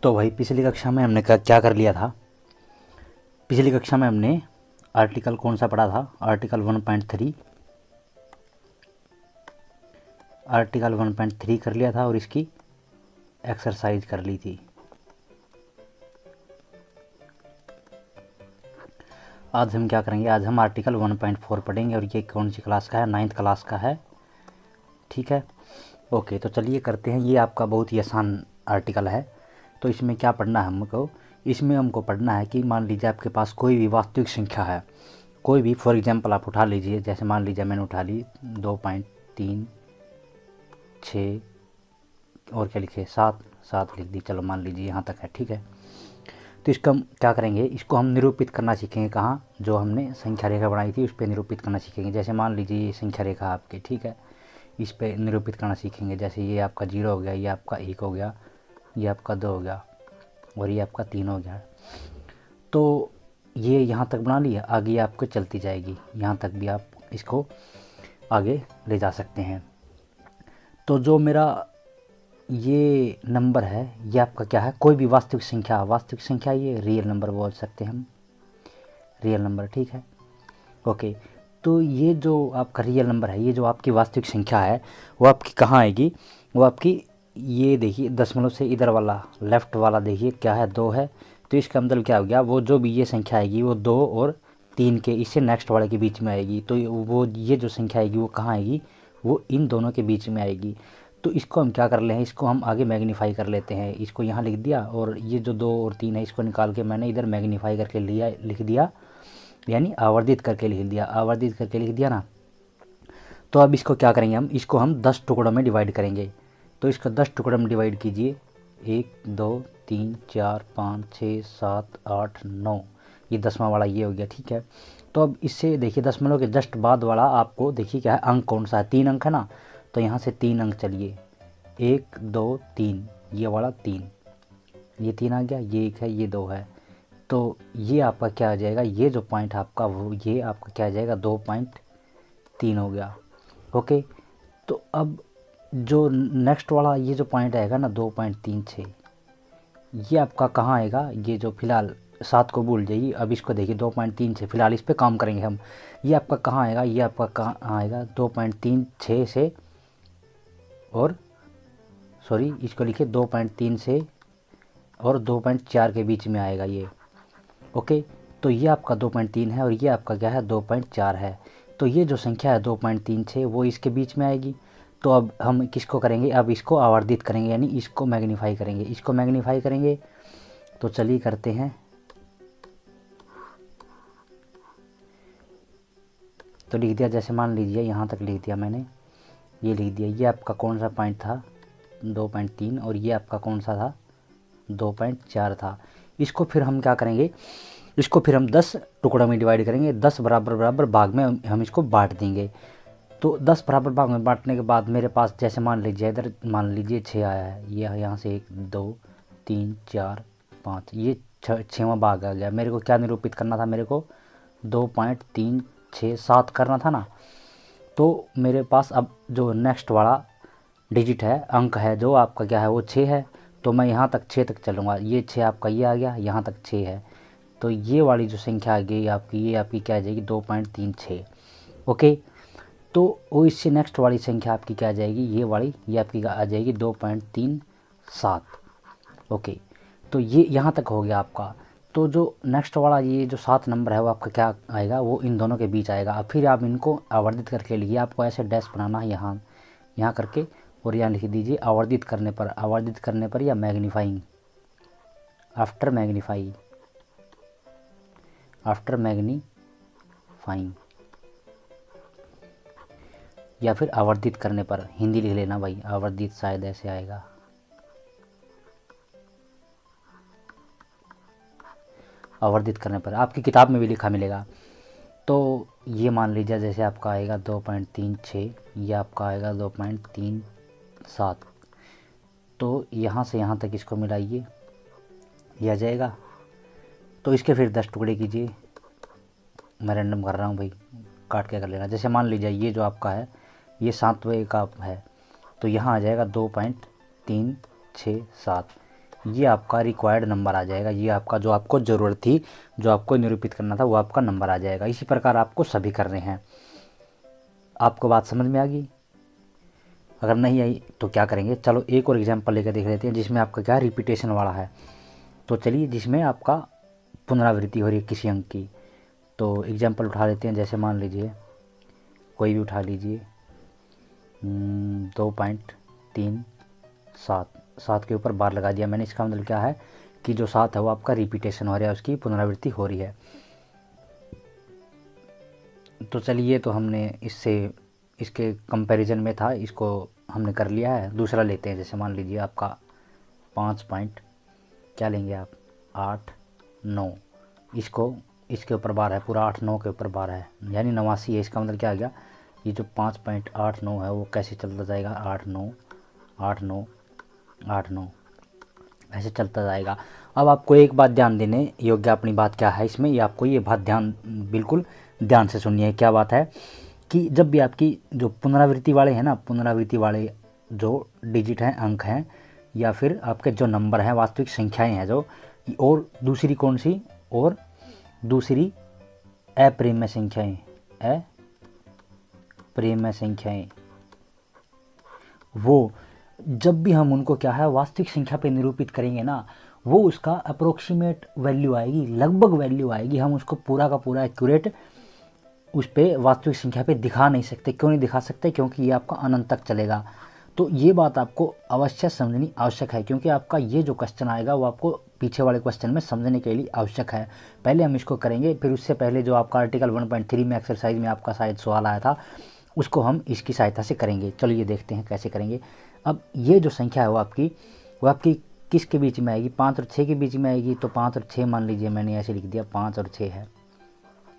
तो भाई पिछली कक्षा में हमने क्या कर लिया था। पिछली कक्षा में हमने आर्टिकल कौन सा पढ़ा था, आर्टिकल 1.3 कर लिया था और इसकी एक्सरसाइज कर ली थी। आज हम क्या करेंगे, आज हम आर्टिकल 1.4 पढ़ेंगे और ये कौन सी क्लास का है, 9th क्लास का है। ठीक है, ओके। तो चलिए करते हैं। ये आपका बहुत ही आसान आर्टिकल है। तो इसमें क्या पढ़ना है हमको, इसमें हमको पढ़ना है कि मान लीजिए आपके पास कोई भी वास्तविक संख्या है, कोई भी, फॉर एग्जांपल आप उठा लीजिए, जैसे मान लीजिए मैंने उठा ली 2.36 और क्या लिखे 7 लिख दी, चलो मान लीजिए यहाँ तक है। ठीक है, तो इसका हम क्या करेंगे, इसको हम निरूपित करना सीखेंगे। कहाँ, जो हमने संख्या रेखा बनाई थी उस पर निरूपित करना सीखेंगे। जैसे मान लीजिए ये संख्या रेखा आपकी, ठीक है, इस पे निरूपित करना सीखेंगे। जैसे ये आपका 0 हो गया, ये आपका 1 हो गया, ये आपका 2 हो गया और ये आपका 3 हो गया। तो ये यहाँ तक बना लिया, आगे आपको चलती जाएगी, यहाँ तक भी आप इसको आगे ले जा सकते हैं। तो जो मेरा ये नंबर है, ये आपका क्या है, कोई भी वास्तविक संख्या, ये रियल नंबर बोल सकते हैं हम, रियल नंबर। ठीक है, ओके। तो ये जो आपका रियल नंबर है, ये जो आपकी वास्तविक संख्या है, वो आपकी कहाँ आएगी, वो आपकी, ये देखिए दशमलव से इधर वाला लेफ़्ट वाला देखिए क्या है, 2 है। तो इसका मतलब क्या हो गया, वो जो भी ये संख्या आएगी वो 2 और 3 के इससे नेक्स्ट वाले के बीच में आएगी। तो वो ये जो संख्या आएगी वो कहाँ आएगी, वो इन दोनों के बीच में आएगी। तो इसको हम क्या कर ले हैं, इसको हम आगे मैग्नीफाई कर लेते हैं। इसको यहाँ लिख दिया और ये जो 2 और 3 है इसको निकाल के मैंने इधर मैग्नीफाई करके लिख दिया, यानी आवर्धित करके लिख दिया ना। तो अब इसको क्या करेंगे, हम इसको हम 10 टुकड़ों में डिवाइड करेंगे। तो इसको 10 टुकड़ों में डिवाइड कीजिए, 1 2 3 4 5 6 7 8 9, ये 10वां वाला ये हो गया। ठीक है, तो अब इससे देखिए दशमलव के जस्ट बाद वाला आपको देखिए क्या है, अंक कौन सा है, 3 अंक है ना। तो यहाँ से 3 अंक चलिए, 1 2 3, ये वाला 3, ये 3 आ गया, ये 1 है, ये 2 है। तो ये आपका क्या आ जाएगा, ये जो पॉइंट आपका वो ये आपका क्या आ जाएगा, 2.3 हो गया। ओके, तो अब जो नेक्स्ट वाला ये जो पॉइंट आएगा ना 2.36, ये आपका कहाँ आएगा, ये जो फिलहाल 7 को भूल जाइए, अब इसको देखिए 2.36 फिलहाल इस पे काम करेंगे हम। ये आपका कहाँ आएगा, ये आपका कहाँ आएगा 2.36 से, और सॉरी इसको लिखिए 2.3 से और 2.4 के बीच में आएगा ये। ओके, तो ये आपका 2.3 है और ये आपका क्या है 2.4 है। तो ये जो संख्या है 2.36 वो इसके बीच में आएगी। तो अब हम किसको करेंगे, अब इसको आवर्धित करेंगे, यानी इसको मैग्नीफाई करेंगे। तो चलिए करते हैं। तो लिख दिया, जैसे मान लीजिए यहाँ तक लिख दिया मैंने, ये लिख दिया। ये आपका कौन सा पॉइंट था, 2.3, और ये आपका कौन सा था, 2.4 था। इसको फिर हम क्या करेंगे, इसको फिर हम 10 टुकड़ों में डिवाइड करेंगे, 10 बराबर भाग में हम इसको बांट देंगे। तो 10 बराबर भाग में बांटने के बाद मेरे पास जैसे मान लीजिए इधर मान लीजिए 6 आया है, ये यहाँ से 1 2 3 4 5, ये 6वां भाग आ गया। मेरे को क्या निरूपित करना था, मेरे को 2.367 करना था ना। तो मेरे पास अब जो नेक्स्ट वाला डिजिट है, अंक है, जो आपका क्या है वो 6 है। तो मैं यहाँ तक 6 तक चलूँगा, ये 6 आपका ये आ गया, यहाँ तक 6 है। तो ये वाली जो संख्या आ गई आपकी, ये आपकी क्या आ जाएगी 2.36। ओके, तो वो इससे नेक्स्ट वाली संख्या आपकी क्या आ जाएगी, ये वाली, ये आपकी आ जाएगी 2.37। ओके, तो ये यहाँ तक हो गया आपका। तो जो नेक्स्ट वाला ये जो 7 नंबर है वो आपका क्या आएगा, वो इन दोनों के बीच आएगा। अब फिर आप इनको आवर्धित करके लिखिए, आपको ऐसे डैश बनाना है यहाँ करके, और यहाँ लिख दीजिए आवर्धित करने पर या मैग्नीफाइंग, आफ्टर मैग्नीफाइंग, या फिर आवर्धित करने पर, हिंदी लिख लेना भाई, आवर्धित शायद ऐसे आएगा। आवर्धित करने पर आपकी किताब में भी लिखा मिलेगा। तो ये मान लीजिए जैसे आपका आएगा 2.36, ये आपका आएगा 2.37। तो यहाँ से यहाँ तक इसको मिलाइए, ये आ जाएगा। तो इसके फिर 10 टुकड़े कीजिए, मैं रैंडम कर रहा हूँ भाई, काट के कर लेना। जैसे मान लीजिए ये जो आपका है ये 7वें का है, तो यहाँ आ जाएगा 2.367। ये आपका रिक्वायर्ड नंबर आ जाएगा, ये आपका जो आपको ज़रूरत थी, जो आपको निरूपित करना था, वो आपका नंबर आ जाएगा। इसी प्रकार आपको सभी करने हैं। आपको बात समझ में आ गई? अगर नहीं आई तो क्या करेंगे, चलो एक और एग्जाम्पल लेकर देख लेते हैं जिसमें आपका क्या रिपीटेशन वाला है। तो चलिए, जिसमें आपका पुनरावृत्ति हो रही है किसी अंक की। तो एग्जाम्पल उठा लेते हैं, जैसे मान लीजिए कोई भी उठा लीजिए, 2.37, 7 के ऊपर बार लगा दिया मैंने। इसका मतलब क्या है कि जो 7 है वो आपका रिपीटेशन हो रहा है, उसकी पुनरावृत्ति हो रही है। तो चलिए, तो हमने इसके कंपैरिजन में था, इसको हमने कर लिया है। दूसरा लेते हैं, जैसे मान लीजिए आपका 5 पॉइंट क्या लेंगे आप, 8, 9। इसके ऊपर बार है, पूरा 8, 9 के ऊपर बार है, यानी 89 है। इसका मतलब क्या आ गया, ये जो 5.89 है वो कैसे चलता जाएगा, 8, 9, 8, 9, 8, 9, ऐसे चलता जाएगा। अब आपको एक बात ध्यान देने योग्य अपनी बात क्या है इसमें, ये आपको ये बात बिल्कुल ध्यान से सुनिए। क्या बात है कि जब भी आपकी जो पुनरावृत्ति वाले हैं ना, पुनरावृत्ति वाले जो डिजिट हैं, अंक हैं, या फिर आपके जो नंबर हैं, वास्तविक संख्याएं हैं जो, और दूसरी कौन सी, और दूसरी अप्रेम्य संख्याएं, अप्रेम्य संख्याएं, वो जब भी हम उनको क्या है वास्तविक संख्या पे निरूपित करेंगे ना, वो उसका अप्रोक्सीमेट वैल्यू आएगी, लगभग वैल्यू आएगी। हम उसको पूरा का पूरा एक्यूरेट उस पर वास्तविक संख्या पे दिखा नहीं सकते। क्यों नहीं दिखा सकते, क्योंकि ये आपका अनंत तक चलेगा। तो ये बात आपको अवश्य समझनी आवश्यक है, क्योंकि आपका ये जो क्वेश्चन आएगा वो आपको पीछे वाले क्वेश्चन में समझने के लिए आवश्यक है। पहले हम इसको करेंगे, फिर उससे पहले जो आपका आर्टिकल 1.3 में एक्सरसाइज में आपका शायद सवाल आया था, उसको हम इसकी सहायता से करेंगे। चलिए देखते हैं कैसे करेंगे। अब ये जो संख्या है वो आपकी किसके बीच में आएगी, 5 और 6 के बीच में आएगी। तो 5 और 6 मान लीजिए मैंने ऐसे लिख दिया, 5 और 6 है,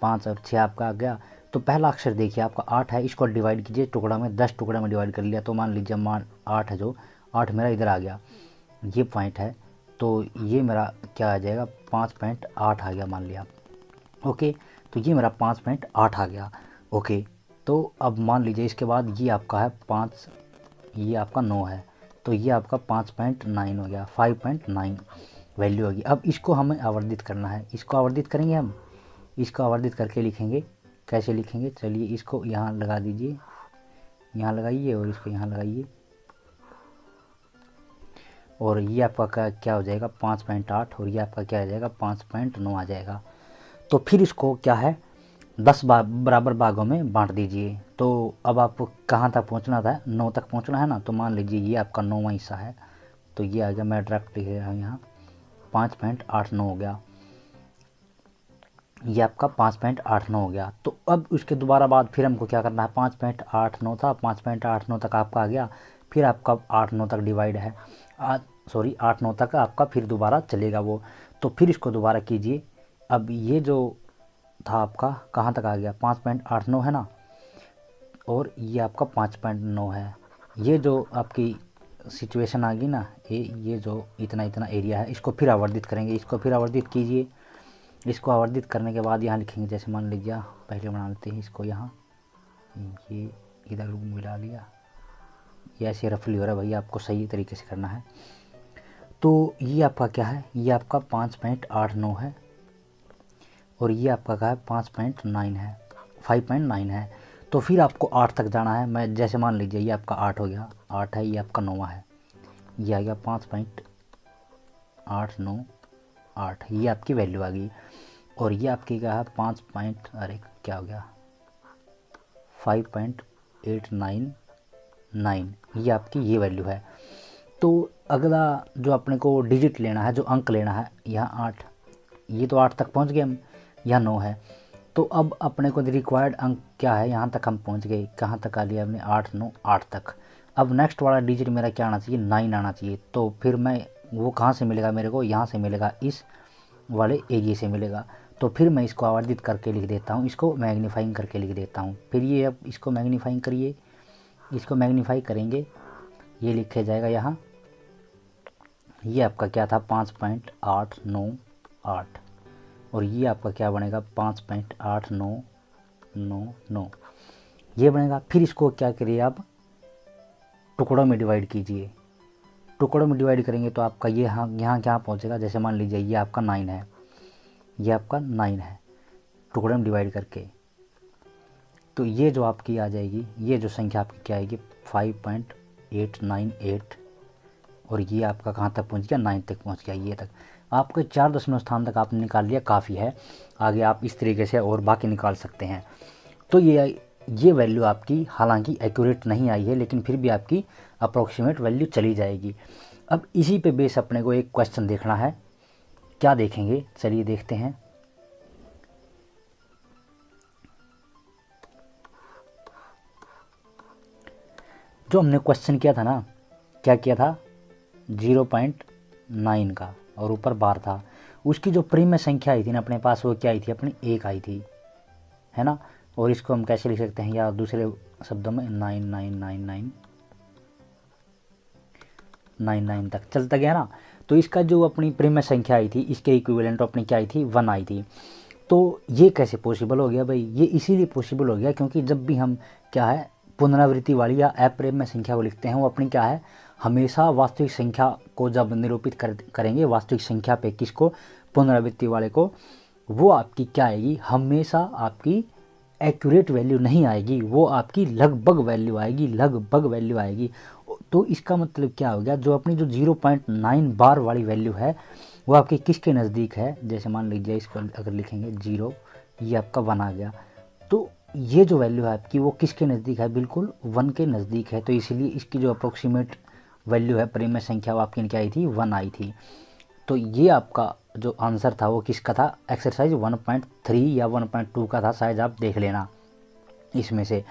5 और 6 आपका आ गया। तो पहला अक्षर देखिए आपका 8 है, इसको डिवाइड कीजिए टुकड़ा में, 10 टुकड़ा में डिवाइड कर लिया। तो मान लीजिए 8 है, जो 8 मेरा इधर आ गया, ये पॉइंट है। तो ये मेरा क्या आ जाएगा, 5.8 आ गया मान लिया। ओके, तो ये मेरा 5.8 आ गया। ओके, तो अब मान लीजिए इसके बाद ये आपका है 5, ये आपका 9 है, तो ये आपका 5.9 हो गया, 5.9 वैल्यू होगी। अब इसको हमें आवर्धित करना है, इसको आवर्धित करेंगे हम, इसको आवर्धित करके लिखेंगे। कैसे लिखेंगे, चलिए इसको यहाँ लगा दीजिए, यहाँ लगाइए और इसको यहाँ लगाइए, और ये आपका क्या हो जाएगा 5.8, और ये आपका क्या आ जाएगा 5.9 आ जाएगा। तो फिर इसको क्या है 10 बराबर भागों में बांट दीजिए। तो अब आपको कहाँ तक पहुँचना था, 9 तक पहुँचना है ना। तो मान लीजिए ये आपका 9वां हिस्सा है, तो ये आ गया, मैं डायरेक्ट लिख रहा हूँ यहाँ 5.89 हो गया, ये आपका 5.89 हो गया। तो अब उसके दोबारा बाद फिर हमको क्या करना है, 5.89 था, 5.89 तक आपका आ गया, फिर आपका 8-9 तक डिवाइड है, 8-9 तक आपका फिर दोबारा चलेगा वो। तो फिर इसको दोबारा कीजिए। अब ये जो था आपका कहाँ तक आ गया, 5.89 है ना, और ये आपका 5.9 है। ये जो आपकी सिचुएशन आ गई ना, ये जो इतना इतना एरिया है, इसको फिर आवर्धित करेंगे, इसको फिर आवर्धित कीजिए। इसको आवर्धित करने के बाद यहाँ लिखेंगे, जैसे मान लीजिए पहले बना लेते हैं इसको, यहाँ ये इधर मिला लिया, ये ऐसे रफली हो रहा है भैया, आपको सही तरीके से करना है। तो ये आपका क्या है, ये आपका 5.89 है, और ये आपका क्या है 5.9 है, 5.9 है। तो फिर आपको 8 तक जाना है। मैं जैसे मान लीजिए ये आपका 8 हो गया, 8 है, ये आपका 9वां है, ये आ गया 5.898, ये आपकी वैल्यू आ गई। और ये आपकी क्या है 5 क्या हो गया 5.899, ये आपकी ये वैल्यू है। तो अगला जो अपने को डिजिट लेना है, जो अंक लेना है, यहाँ 8, ये तो 8 तक पहुँच गए हम, यहाँ 9 है। तो अब अपने को रिक्वायर्ड अंक क्या है, यहाँ तक हम पहुँच गए, कहाँ तक आ लिया हमने 8, 9, 8 तक। अब नेक्स्ट वाला डिजिट मेरा क्या आना चाहिए, 9 आना चाहिए। तो फिर मैं वो कहाँ से मिलेगा मेरे को, यहाँ से मिलेगा, इस वाले एरिया से मिलेगा। तो फिर मैं इसको आवर्धित करके लिख देता हूँ, इसको मैग्नीफाइंग करके लिख देता हूँ। फिर ये अब इसको मैग्नीफाइंग करिए, इसको मैग्नीफाई करेंगे, ये लिखा जाएगा यहाँ, ये आपका क्या था 5.898, और ये आपका क्या बनेगा 5.8999, ये बनेगा। फिर इसको क्या करिए आप टुकड़ों में डिवाइड कीजिए, टुकड़ों में डिवाइड करेंगे तो आपका ये यहाँ क्या पहुँचेगा, जैसे मान लीजिए ये आपका 9 है, ये आपका 9 है टुकड़ों में डिवाइड करके, तो ये जो आपकी आ जाएगी, ये जो संख्या आपकी क्या आएगी 5.898, और ये आपका कहाँ तक पहुँच गया 9 तक पहुँच गया, ये तक आपके 4 दशमलव स्थान तक आपने निकाल लिया, काफ़ी है। आगे आप इस तरीके से और बाकी निकाल सकते हैं। तो ये वैल्यू आपकी हालांकि एक्यूरेट नहीं आई है, लेकिन फिर भी आपकी अप्रोक्सीमेट वैल्यू चली जाएगी। अब इसी पे बेस अपने को एक क्वेश्चन देखना है, क्या देखेंगे चलिए देखते हैं। जो हमने क्वेश्चन किया था ना, क्या किया था 0.9 का और ऊपर बार था, उसकी जो प्रीमियम संख्या आई थी ना अपने पास, वो क्या आई थी अपनी 1 आई थी, है ना। और इसको हम कैसे लिख सकते हैं, या दूसरे शब्दों में 9999 तक चलता गया ना। तो इसका जो अपनी प्रीमियम संख्या आई थी, इसके इक्विवेलेंट अपनी क्या आई थी 1 आई थी। तो ये कैसे पॉसिबल हो गया भाई, ये इसीलिए पॉसिबल हो गया क्योंकि जब भी हम क्या है पुनरावृत्ति वाली या अप्रिमेय संख्या को लिखते हैं, वो अपनी क्या है हमेशा वास्तविक संख्या को जब निरूपित करेंगे वास्तविक संख्या पे, किसको पुनरावृत्ति वाले को, वो आपकी क्या आएगी हमेशा आपकी एक्यूरेट वैल्यू नहीं आएगी, वो आपकी लगभग वैल्यू आएगी, लगभग वैल्यू आएगी। तो इसका मतलब क्या हो गया, जो अपनी जो 0.9 बार वाली वैल्यू है वो आपके किसके नज़दीक है, जैसे मान लीजिए इसको अगर लिखेंगे 0, ये आपका 1 आ गया, तो ये जो वैल्यू है आपकी वो किसके नज़दीक है, बिल्कुल 1 के नज़दीक है। तो इसीलिए इसकी जो अप्रोक्सीमेट वैल्यू है प्रीमियम संख्या वो आपकी क्या आई थी 1 आई थी। तो ये आपका जो आंसर था वो किसका था, एक्सरसाइज 1.3 या 1.2 का था, शायद आप देख लेना इसमें से।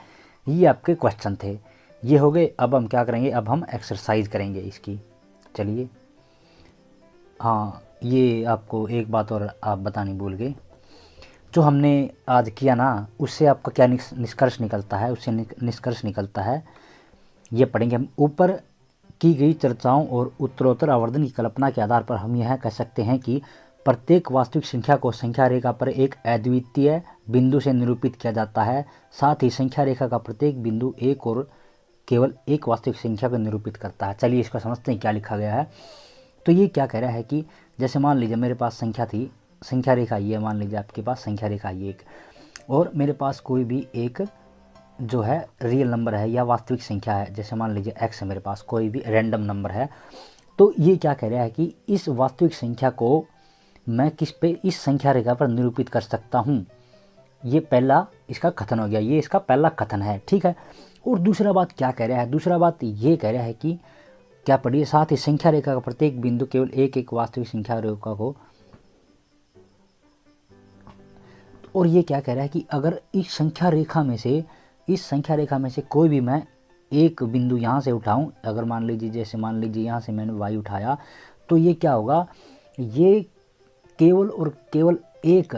ये आपके क्वेश्चन थे, ये हो गए। अब हम क्या करेंगे, अब हम एक्सरसाइज करेंगे इसकी। चलिए हाँ, ये आपको एक बात और आप बतानी भूल गए, जो हमने आज किया ना उससे आपका क्या निष्कर्ष निकलता है, उससे निष्कर्ष निकलता है ये पढ़ेंगे हम। ऊपर की गई चर्चाओं और उत्तरोत्तर आवर्धन की कल्पना के आधार पर हम यह कह सकते हैं कि प्रत्येक वास्तविक संख्या को संख्या रेखा पर एक अद्वितीय बिंदु से निरूपित किया जाता है। साथ ही संख्या रेखा का प्रत्येक बिंदु एक और केवल एक वास्तविक संख्या को निरूपित करता है। चलिए इसको समझते हैं क्या लिखा गया है। तो ये क्या कह रहा है कि जैसे मान लीजिए मेरे पास संख्या थी, संख्या रेखा ये, मान लीजिए आपके पास संख्या रेखा ये एक, और मेरे पास कोई भी एक जो है रियल नंबर है या वास्तविक संख्या है, जैसे मान लीजिए x है मेरे पास, कोई भी रैंडम नंबर है। तो ये क्या कह रहा है कि इस वास्तविक संख्या को मैं किस पे, इस संख्या रेखा पर निरूपित कर सकता हूँ। ये पहला इसका कथन हो गया, ये इसका पहला कथन है, ठीक है। और दूसरा बात क्या कह रहा है, दूसरा बात ये कह रहा है कि क्या पढ़िए, साथ ही संख्या रेखा का प्रत्येक बिंदु केवल एक एक वास्तविक संख्या रेखा को, और ये क्या कह रहा है कि अगर इस संख्या रेखा में से कोई भी मैं एक बिंदु यहाँ से उठाऊं, अगर मान लीजिए जैसे मान लीजिए यहाँ से मैंने y उठाया, तो ये क्या होगा, ये केवल और केवल एक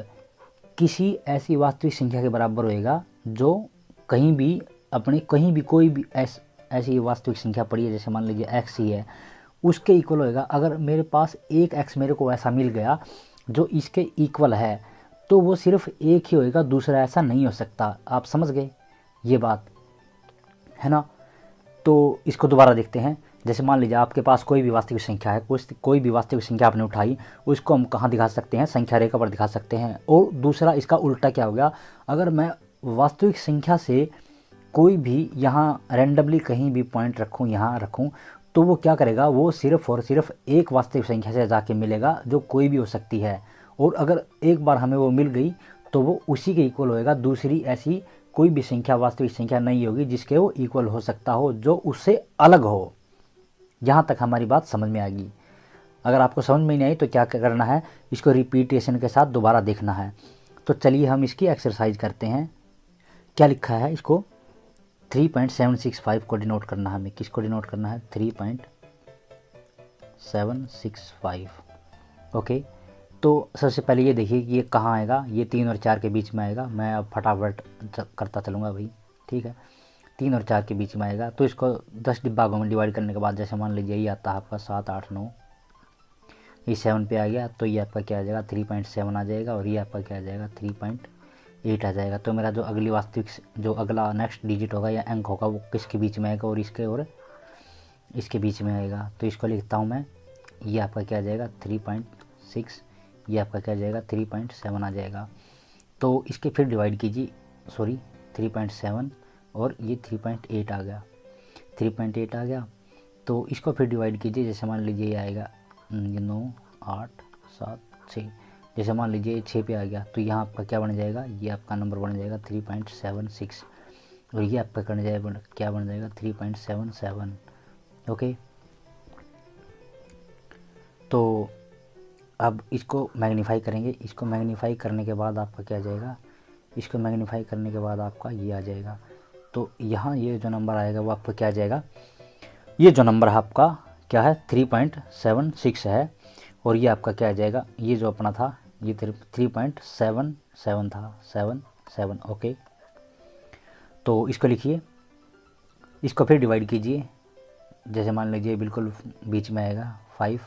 किसी ऐसी वास्तविक संख्या के बराबर होएगा जो कहीं भी अपने कहीं भी कोई भी ऐसी वास्तविक संख्या पड़ी है, जैसे मान लीजिए x ही है, उसके इक्वल होएगा। अगर मेरे पास एक x मेरे को ऐसा मिल गया जो इसके इक्वल है, तो वो सिर्फ एक ही होएगा, दूसरा ऐसा नहीं हो सकता। आप समझ गए ये बात, है ना। तो इसको दोबारा देखते हैं। जैसे मान लीजिए आपके पास कोई भी वास्तविक संख्या है, कोई भी वास्तविक संख्या आपने उठाई, उसको हम कहाँ दिखा सकते हैं, संख्या रेखा पर दिखा सकते हैं। और दूसरा इसका उल्टा क्या हो गया, अगर मैं वास्तविक संख्या से कोई भी यहाँ रैंडमली कहीं भी पॉइंट रखूँ, यहाँ रखूँ, तो वो क्या करेगा, वो सिर्फ और सिर्फ एक वास्तविक संख्या से जाके मिलेगा जो कोई भी हो सकती है। और अगर एक बार हमें वो मिल गई तो वो उसी के इक्वल होएगा, दूसरी ऐसी कोई भी संख्या वास्तविक संख्या नहीं होगी जिसके वो इक्वल हो सकता हो, जो उससे अलग हो। यहाँ तक हमारी बात समझ में आएगी। अगर आपको समझ में नहीं आई तो क्या करना है, इसको रिपीटेशन के साथ दोबारा देखना है। तो चलिए हम इसकी एक्सरसाइज करते हैं। क्या लिखा है, इसको 3.765 को डिनोट करना है हमें। किसको डिनोट करना है, 3.765। ओके, तो सबसे पहले ये देखिए कि ये कहाँ आएगा, ये 3 और 4 के बीच में आएगा। मैं अब फटाफट करता चलूँगा भाई, ठीक है। 3 और 4 के बीच में आएगा, तो इसको 10 भागों में डिवाइड करने के बाद, जैसे मान लीजिए ये आता है आपका 7, 8, 9, ये 7 पे आ गया, तो ये आपका क्या आ जाएगा 3.7 आ जाएगा, और ये आपका क्या आ जाएगा 3.8 आ जाएगा। तो मेरा जो अगली वास्तविक जो अगला नेक्स्ट डिजिट होगा या अंक होगा वो किसके बीच में आएगा, और इसके और इसके बीच में आएगा, तो इसको लिखता हूँ मैं, ये आपका क्या आ जाएगा 3.6, ये आपका क्या आ जाएगा 3.7 आ जाएगा। तो इसके फिर डिवाइड कीजिए, सॉरी 3.7 और ये 3.8 आ गया, 3.8 आ गया। तो इसको फिर डिवाइड कीजिए, जैसे मान लीजिए ये आएगा 9, 8, 7, 6, जैसे मान लीजिए 6 पे आ गया, तो यहाँ आपका क्या बन जाएगा, ये आपका नंबर बन जाएगा 3.76 और ये आपका करने जाएगा क्या बन जाएगा 3.77। ओके, तो अब इसको मैग्नीफाई करेंगे, इसको मैग्नीफाई करने के बाद आपका क्या आ जाएगा, इसको मैग्नीफाई करने के बाद आपका ये आ जाएगा। तो यहाँ ये जो नंबर आएगा वो आपका क्या आ जाएगा, ये जो नंबर आपका क्या है 3.76 है और ये आपका क्या आ जाएगा, ये जो अपना था ये 3.77 था, 77। ओके, तो इसको लिखिए, इसको फिर डिवाइड कीजिए, जैसे मान लीजिए बिल्कुल बीच में आएगा 5,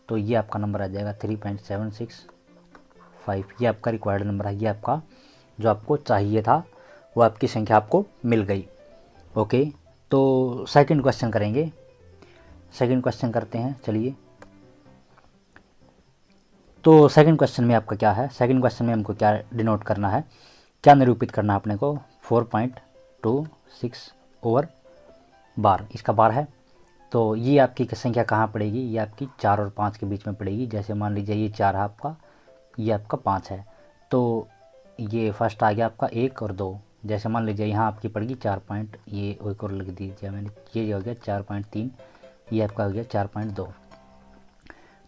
तो ये आपका नंबर आ जाएगा 3.765। ये आपका रिक्वायर्ड नंबर है, ये आपका जो आपको चाहिए था वो आपकी संख्या आपको मिल गई। ओके, तो सेकंड क्वेश्चन करेंगे, सेकंड क्वेश्चन करते हैं, चलिए। तो सेकंड क्वेश्चन में आपका क्या है, सेकंड क्वेश्चन में हमको क्या डिनोट करना है, क्या निरूपित करना है अपने को, 4.26 ओवर बार, इसका बार है। तो ये आपकी संख्या कहाँ पड़ेगी, ये आपकी 4 और 5 के बीच में पड़ेगी। जैसे मान लीजिए ये 4 है आपका, ये आपका 5 है, तो ये फर्स्ट आ गया आपका 1 और 2। जैसे मान लीजिए यहाँ आपकी पड़ेगी 4 पॉइंट, ये एक और लिख दीजिए मैंने, ये हो गया 4.3, ये आपका हो गया 4.2।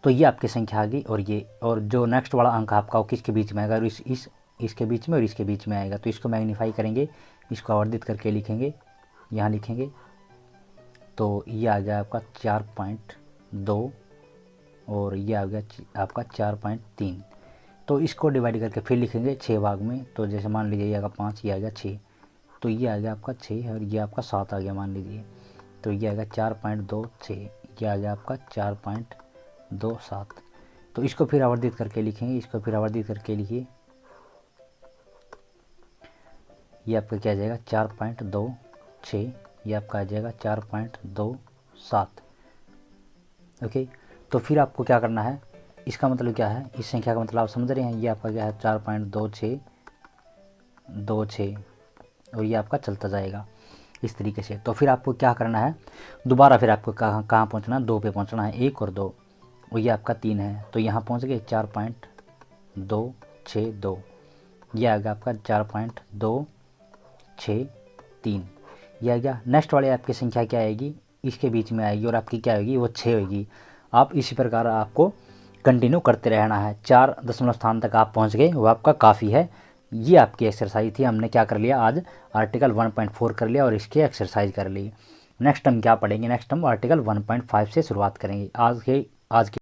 तो ये आपकी संख्या आ गई। और ये और जो नेक्स्ट वाला अंक आपका वो किसके बीच में आएगा, और इसके बीच में और इसके बीच में आएगा। तो इसको मैग्नीफाई करेंगे, इसको आवर्धित करके लिखेंगे, यहाँ लिखेंगे, तो ये आ गया आपका 4.2 और ये आ गया आपका 4.3। तो इसको डिवाइड करके फिर लिखेंगे 6 भाग में। तो जैसे मान लीजिए ये आएगा 5, ये आ गया 6, तो ये आ गया आपका 6 और ये आपका 7 आ गया मान लीजिए, तो ये आ गया 4.26, ये आ गया आपका 4.27। तो इसको फिर आवर्धित करके लिखेंगे, इसको फिर आवर्धित करके लिखिए, ये आपका क्या आ जाएगा 4.26, ये आपका आ जाएगा 4.27। ओके, तो फिर आपको क्या करना है, इसका मतलब क्या है, इस संख्या का मतलब आप समझ रहे हैं, ये आपका क्या है 4.26 और ये आपका चलता जाएगा इस तरीके से। तो फिर आपको क्या करना है, दोबारा फिर आपको कहाँ पहुँचना है, 2 पे पहुँचना है, 1 और 2, और ये आपका 3 है, तो यहाँ पहुँच गए 4.262, ये आ गया आपका 4.263, ये आ गया। नेक्स्ट वाले आपकी संख्या क्या आएगी, इसके बीच में आएगी और आपकी क्या होगी, वो 6 होगी। आप इसी प्रकार आपको कंटिन्यू करते रहना है, 4 दशमलव स्थान तक आप पहुंच गए, वो आपका काफ़ी है। ये आपकी एक्सरसाइज थी, हमने क्या कर लिया आज, आर्टिकल 1.4 कर लिया और इसकी एक्सरसाइज कर ली। नेक्स्ट हम क्या पढ़ेंगे, नेक्स्ट हम आर्टिकल 1.5 से शुरुआत करेंगे। आज के